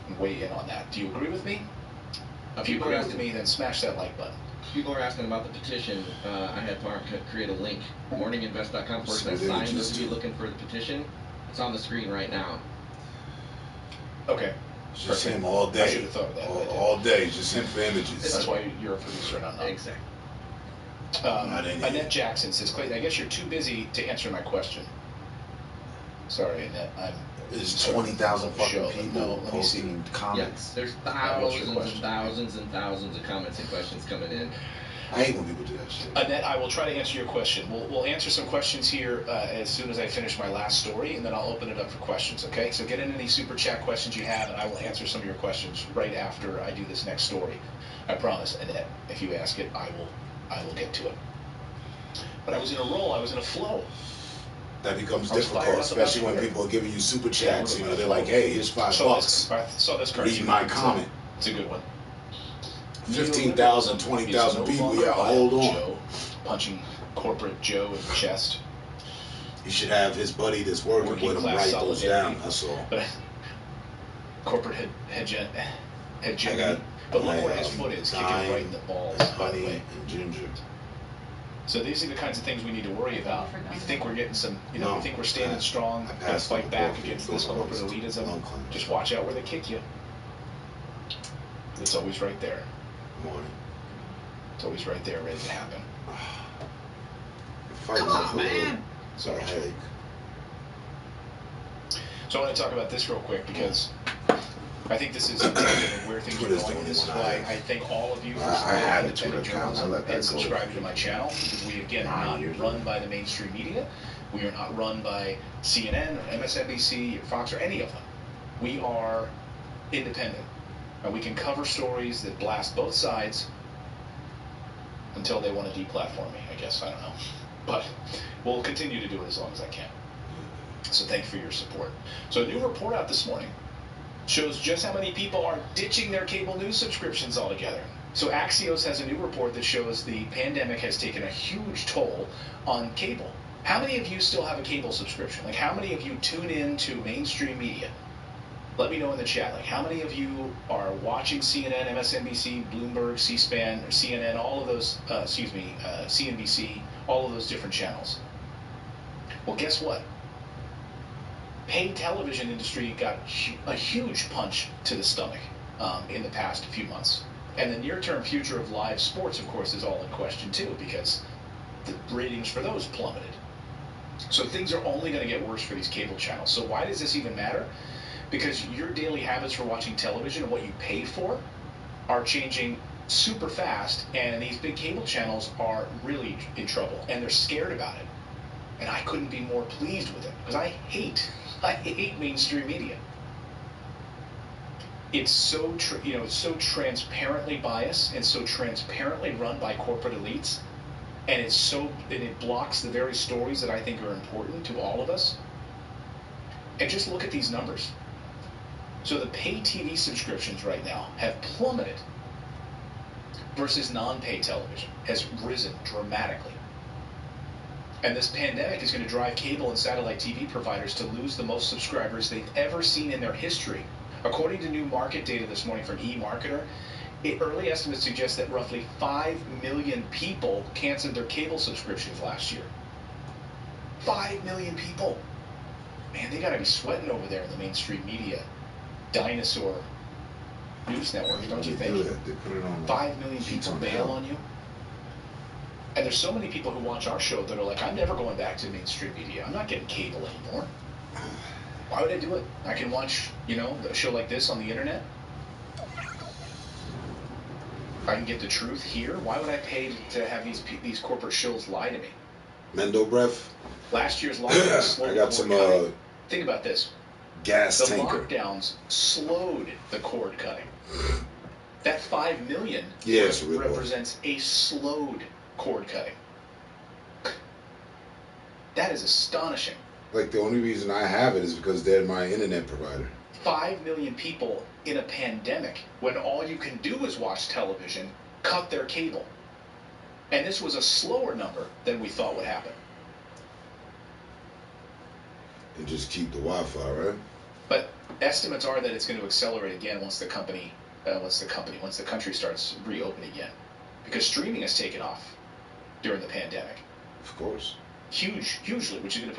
and weigh in on that. Do you agree with me? If you agree with me, then smash that like button. People are asking about the petition. I had Farm create a link, morninginvest.com/sign. Those of you looking for the petition, it's on the screen right now. Okay. It's just him all day. I should have thought of that. All day, just him for images. That's why you're a producer and I'm not. Exactly. Annette Jackson says, Clayton, I guess you're too busy to answer my question. Sorry, Annette. There's 20,000 fucking people posting comments. Yes, there's thousands and thousands and thousands of comments and questions coming in. I hate when people do that shit. Annette, I will try to answer your question. We'll answer some questions here as soon as I finish my last story, and then I'll open it up for questions, okay? So get in any super chat questions you have, and I will answer some of your questions right after I do this next story. I promise, Annette. If you ask it, I will get to it. But I was in a roll. I was in a flow. That becomes difficult, especially when people are giving you super chats. You know, they're like, "Hey, here's $5. I saw this card. Read my comment." It's a good one. 15,000, 20,000 people. Yeah, hold on. Joe, punching corporate Joe in the chest. You should have his buddy that's working with him write those down. That's all. Corporate head. But look where his foot is, kicking right in the balls. Honey and ginger. So these are the kinds of things we need to worry about. We think we're getting some, we think we're standing strong, gonna fight back against this corporate elitism. Just watch out where they kick you. It's always right there. Morning. It's always right there, ready to happen. fighting off man. Sorry, headache. So I want to talk about this real quick because I think this is indicative of where things are going. This is why I thank all of you for had a supporting Twitter account. I journalism let that and go. subscribing to my channel. Because we, again, are not run by the mainstream media. We are not run by CNN or MSNBC or Fox or any of them. We are independent. And we can cover stories that blast both sides until they want to deplatform me, I guess. I don't know. But we'll continue to do it as long as I can. So thank you for your support. So a new report out this morning shows just how many people are ditching their cable news subscriptions altogether. So Axios has a new report that shows the pandemic has taken a huge toll on cable. How many of you still have a cable subscription? Like, how many of you tune in to mainstream media? Let me know in the chat. Like, how many of you are watching CNN, MSNBC, Bloomberg, C-SPAN, or CNN, all of those, CNBC, all of those different channels? Well, guess what? Paid television industry got a huge punch to the stomach in the past few months. And the near-term future of live sports, of course, is all in question, too, because the ratings for those plummeted. So things are only going to get worse for these cable channels. So why does this even matter? Because your daily habits for watching television and what you pay for are changing super fast, and these big cable channels are really in trouble, and they're scared about it. And I couldn't be more pleased with it, because I hate mainstream media. It's so it's so transparently biased and so transparently run by corporate elites, and it blocks the very stories that I think are important to all of us. And just look at these numbers. So the pay TV subscriptions right now have plummeted versus non-pay television has risen dramatically. And this pandemic is going to drive cable and satellite TV providers to lose the most subscribers they've ever seen in their history. According to new market data this morning from eMarketer, early estimates suggest that roughly 5 million people canceled their cable subscriptions last year. 5 million people. Man, they got to be sweating over there in the mainstream media dinosaur news networks, don't you think? 5 million people bail on you. And there's so many people who watch our show that are like, I'm never going back to mainstream media. I'm not getting cable anymore. Why would I do it? I can watch, a show like this on the internet. I can get the truth here. Why would I pay to have these corporate shows lie to me? Mendo breath. Last year's lockdown slowed. I got some. Think about this. Gas tanker. The lockdowns slowed the cord cutting. That 5 million represents a slowed cord cutting. That is astonishing. Like, the only reason I have it is because they're my internet provider. 5 million people in a pandemic, when all you can do is watch television, cut their cable. And this was a slower number than we thought would happen. And just keep the Wi-Fi, right? But estimates are that it's going to accelerate again once the country starts reopening again. Because streaming has taken off during the pandemic. Of course. Hugely, which is going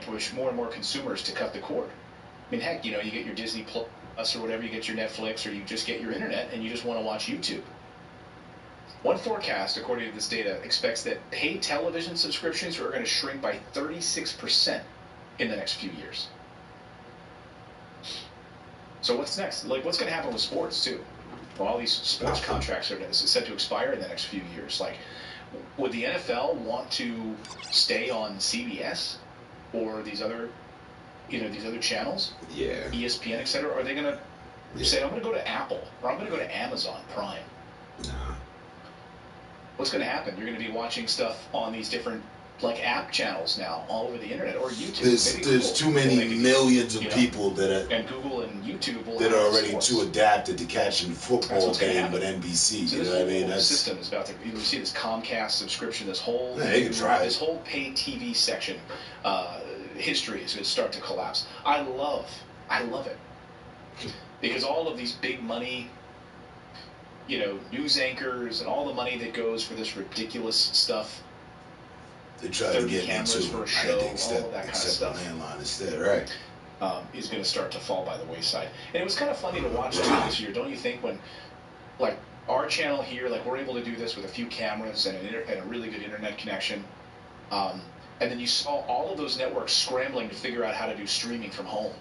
to push more and more consumers to cut the cord. I mean, heck, you get your Disney Plus or whatever, you get your Netflix, or you just get your internet and you just want to watch YouTube. One forecast, according to this data, expects that paid television subscriptions are going to shrink by 36% in the next few years. So what's next? Like, what's going to happen with sports, too? Well, all these sports contracts are set to expire in the next few years. Like, would the NFL want to stay on CBS or these other channels? Yeah. ESPN, etc. Are they going to say, I'm going to go to Apple or I'm going to go to Amazon Prime? Nah. What's going to happen? You're going to be watching stuff on these different app channels now all over the internet or YouTube. There's too many millions of people that are and Google and YouTube that are already too adapted to catching football game with NBC. So you know what I mean? That system is about to. You see this Comcast subscription, this whole paid TV section history is going to start to collapse. I love it because all of these big money, news anchors and all the money that goes for this ridiculous stuff. They try to get cameras into for a show, all that kind of stuff. Landline instead, right? Is going to start to fall by the wayside. And it was kind of funny to watch too this year, don't you think? When, our channel here, we're able to do this with a few cameras and a really good internet connection. And then you saw all of those networks scrambling to figure out how to do streaming from home.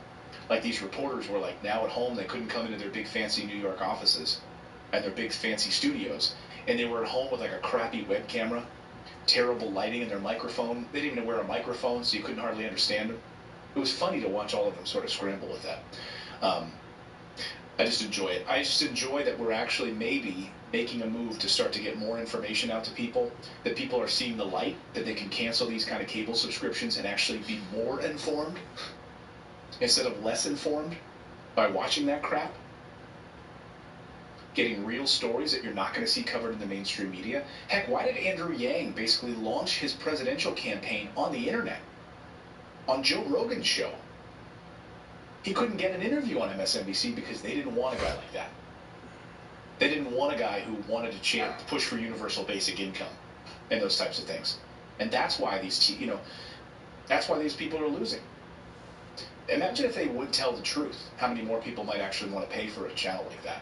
Like these reporters were like now at home, they couldn't come into their big fancy New York offices and their big fancy studios. And they were at home with like a crappy web camera, terrible lighting in their microphone. They didn't even wear a microphone, so you couldn't hardly understand them. It was funny to watch all of them sort of scramble with that. I just enjoy it. I just enjoy that we're actually maybe making a move to start to get more information out to people, that people are seeing the light, that they can cancel these kind of cable subscriptions and actually be more informed instead of less informed by watching that crap. Getting real stories that you're not going to see covered in the mainstream media. Heck, why did Andrew Yang basically launch his presidential campaign on the internet? On Joe Rogan's show. He couldn't get an interview on MSNBC because they didn't want a guy like that. They didn't want a guy who wanted to push for universal basic income and those types of things. And that's why that's why these people are losing. Imagine if they would tell the truth, how many more people might actually want to pay for a channel like that.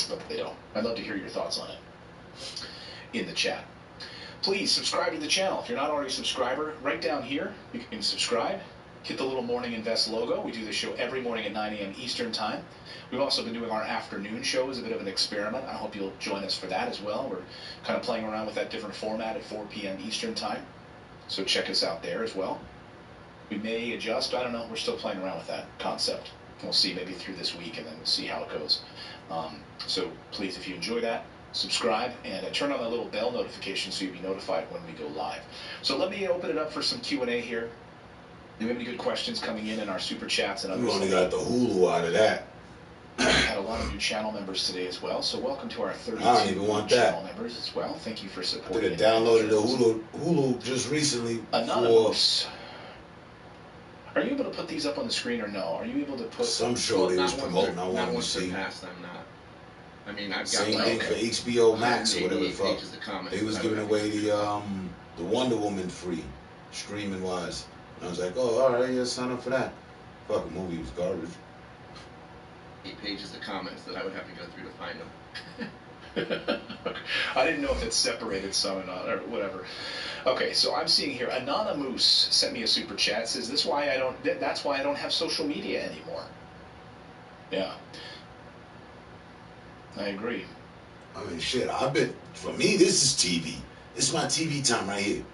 But they don't. I'd love to hear your thoughts on it in the chat. Please subscribe to the channel. If you're not already a subscriber, right down here, you can subscribe. Hit the little Morning Invest logo. We do the show every morning at 9 a.m. Eastern Time. We've also been doing our afternoon show as a bit of an experiment. I hope you'll join us for that as well. We're kind of playing around with that different format at 4 p.m. Eastern Time. So check us out there as well. We may adjust. I don't know. We're still playing around with that concept. We'll see maybe through this week, and then we'll see how it goes. So please, if you enjoy that, subscribe and turn on that little bell notification so you'll be notified when we go live. So let me open it up for some Q&A here. Do we have any good questions coming in our super chats and others? We only got the Hulu out of that. We had a lot of new channel members today as well, so welcome to our 32 I don't even want channel that. members as well. Thank you for I supporting. could have downloaded the Hulu just recently. Anonymous. Are you able to put these up on the screen or no? Are you able to put some show they was promoting? I wanted to see. Past, I'm not. I mean, I've got same thing for HBO Max or whatever the fuck. They was giving away the Wonder Woman free, streaming wise. And I was like, oh, all right, yeah, sign up for that. Fuck, the movie was garbage. 8 pages of comments that I would have to go through to find them. I didn't know if it separated some or not, or whatever. Okay, so I'm seeing here, Anonymous sent me a super chat. Says that's why I don't have social media anymore. Yeah, I agree. I mean, shit. For me, this is TV. It's my TV time right here.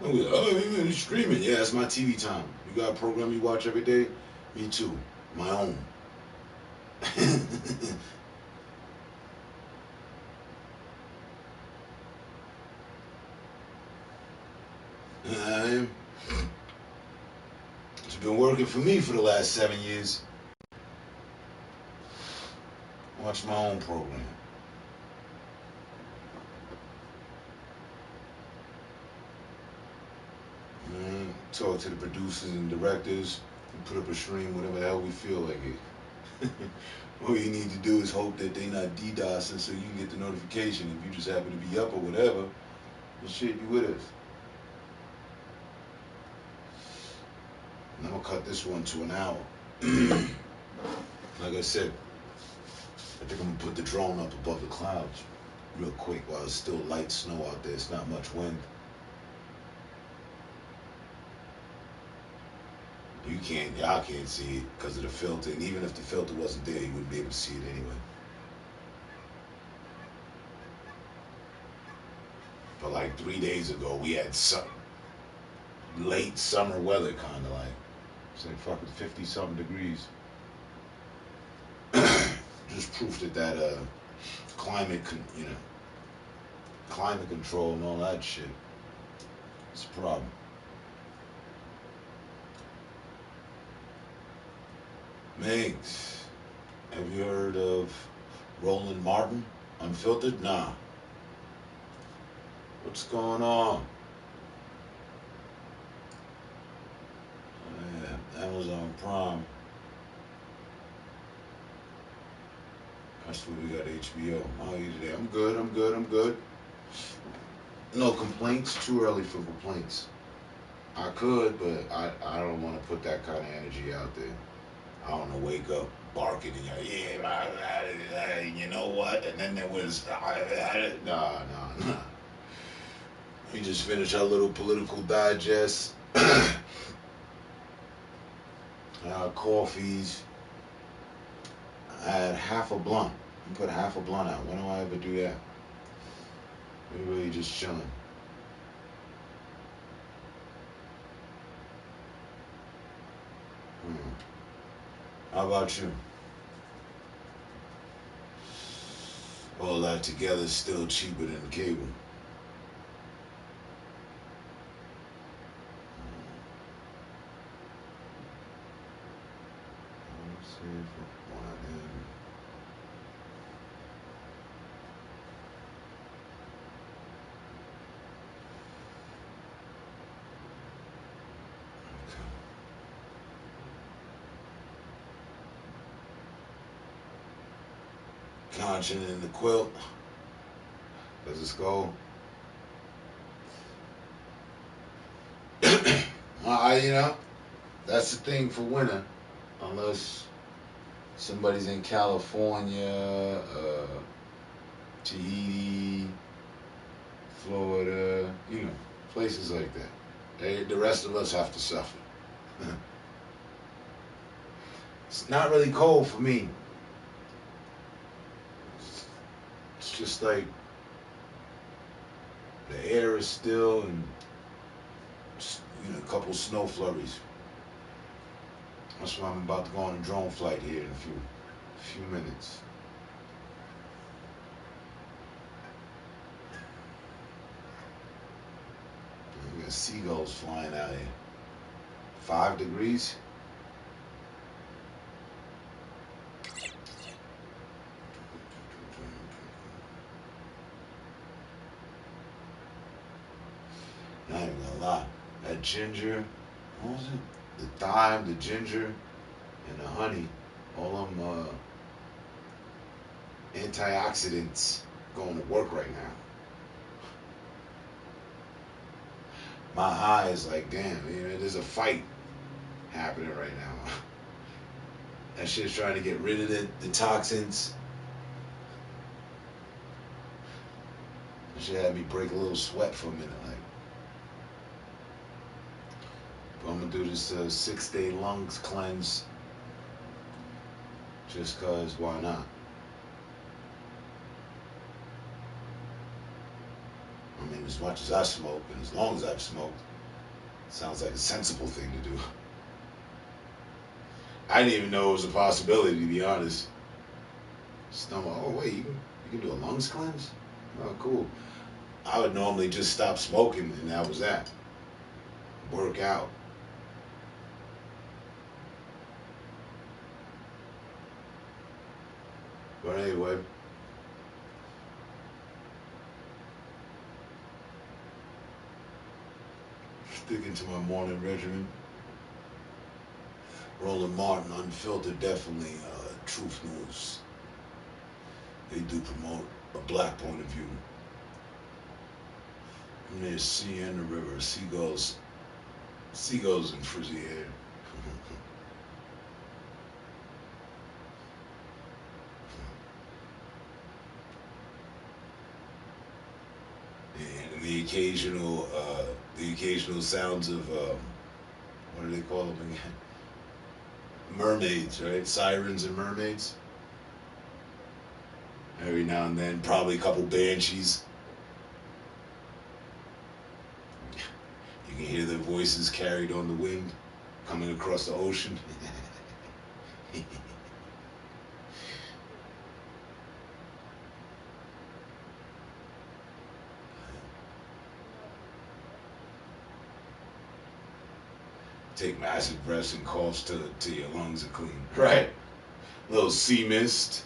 And we're like, oh, you're streaming. Yeah, it's my TV time. You got a program you watch every day? Me too. My own. It's been working for me for the last 7 years. Watch my own program. Talk to the producers and directors and put up a stream whatever the hell we feel like it. All you need to do is hope that they not DDoSing so you can get the notification. If you just happen to be up or whatever, well, shit, you with us. And I'm gonna cut this one to an hour. Like I said, I think I'm gonna put the drone up above the clouds real quick while it's still light snow out there. It's not much wind. Y'all can't see it because of the filter. And even if the filter wasn't there, you wouldn't be able to see it anyway. But like 3 days ago, we had some late summer weather, kind of like. It's like fucking 50-something degrees. Just proof that climate control and all that shit, it's a problem. Megs, have you heard of Roland Martin? Unfiltered? Nah. What's going on? Oh, yeah, Amazon Prime. That's where we got HBO. How are you today? I'm good. No complaints. Too early for complaints. I could, but I don't want to put that kind of energy out there. I don't know, wake up barking and you know what? And then there was nah. We just finished our little political digest. Our coffees. I had half a blunt. I put half a blunt out. When do I ever do that? We're really just chilling. How about you? All that together is still cheaper than cable. Let's see if one of them. Conching in the quilt. Does it go? You know, that's the thing for winter. Unless somebody's in California, Tahiti, Florida, you know, places like that. The rest of us have to suffer. It's not really cold for me. It's just like the air is still and, you know, a couple snow flurries. That's why I'm about to go on a drone flight here in a few minutes. We got seagulls flying out here. 5 degrees. Not even gonna lie. That ginger, what was it? The thyme, the ginger, and the honey, all them antioxidants going to work right now. My high is like, damn, you know, there's a fight happening right now. That shit's trying to get rid of the toxins. That shit had me break a little sweat for a minute, like. But I'm gonna do this 6-day lungs cleanse. Just cause, why not? I mean, as much as I smoke, and as long as I've smoked, it sounds like a sensible thing to do. I didn't even know it was a possibility, to be honest. Stomach, oh wait, you can do a lungs cleanse? Oh, cool. I would normally just stop smoking, and that was that. Work out. But anyway, sticking to my morning regimen. Roland Martin, Unfiltered, definitely Truth News. They do promote a black point of view. And there's sea and the river, seagulls in frizzy hair. And the occasional sounds of what do they call them again? Mermaids, right? Sirens and mermaids. Every now and then, probably a couple banshees. You can hear their voices carried on the wind, coming across the ocean. Take massive breaths and coughs till your lungs are clean, right? A little sea mist.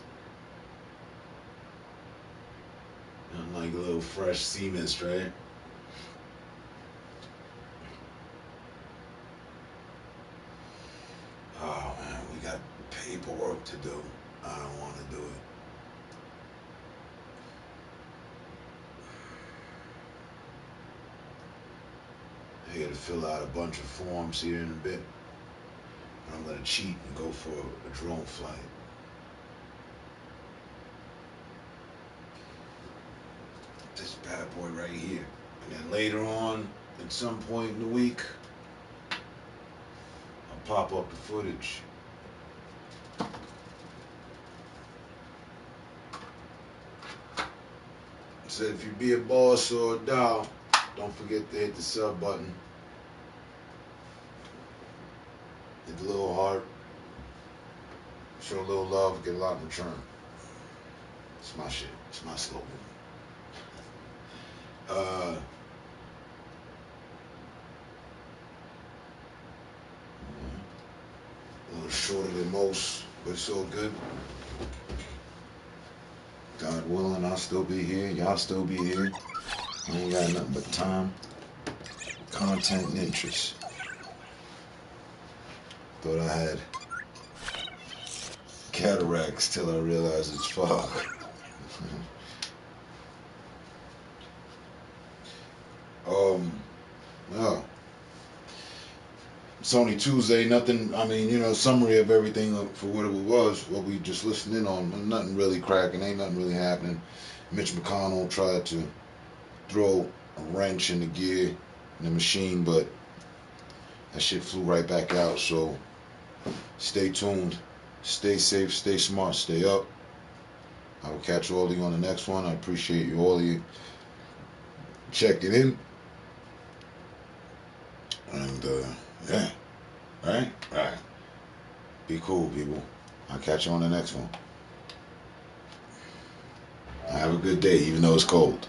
Like a little fresh sea mist, right? Oh man, we got paperwork to do. I don't want to do it. I gotta fill out a bunch of forms here in a bit. I'm gonna cheat and go for a drone flight. This bad boy right here. And then later on, at some point in the week, I'll pop up the footage. It said if you be a boss or a doll, don't forget to hit the sub button. Hit the little heart. Show a little love, get a lot in return. It's my shit. It's my slogan. A little shorter than most, but it's all good. God willing, I'll still be here. Y'all still be here. I ain't got nothing but time, content, and interest. Thought I had cataracts till I realized it's fog. Yeah. It's only Tuesday, nothing, I mean, you know, summary of everything for what it was, what we just listened in on. Nothing really cracking, ain't nothing really happening. Mitch McConnell tried to throw a wrench in the gear in the machine, but that shit flew right back out. So stay tuned, stay safe, stay smart, stay up. I will catch all of you on the next one. I appreciate you, all of you, checking in. And yeah, right. Be cool, people. I'll catch you on the next one. Have a good day, even though it's cold.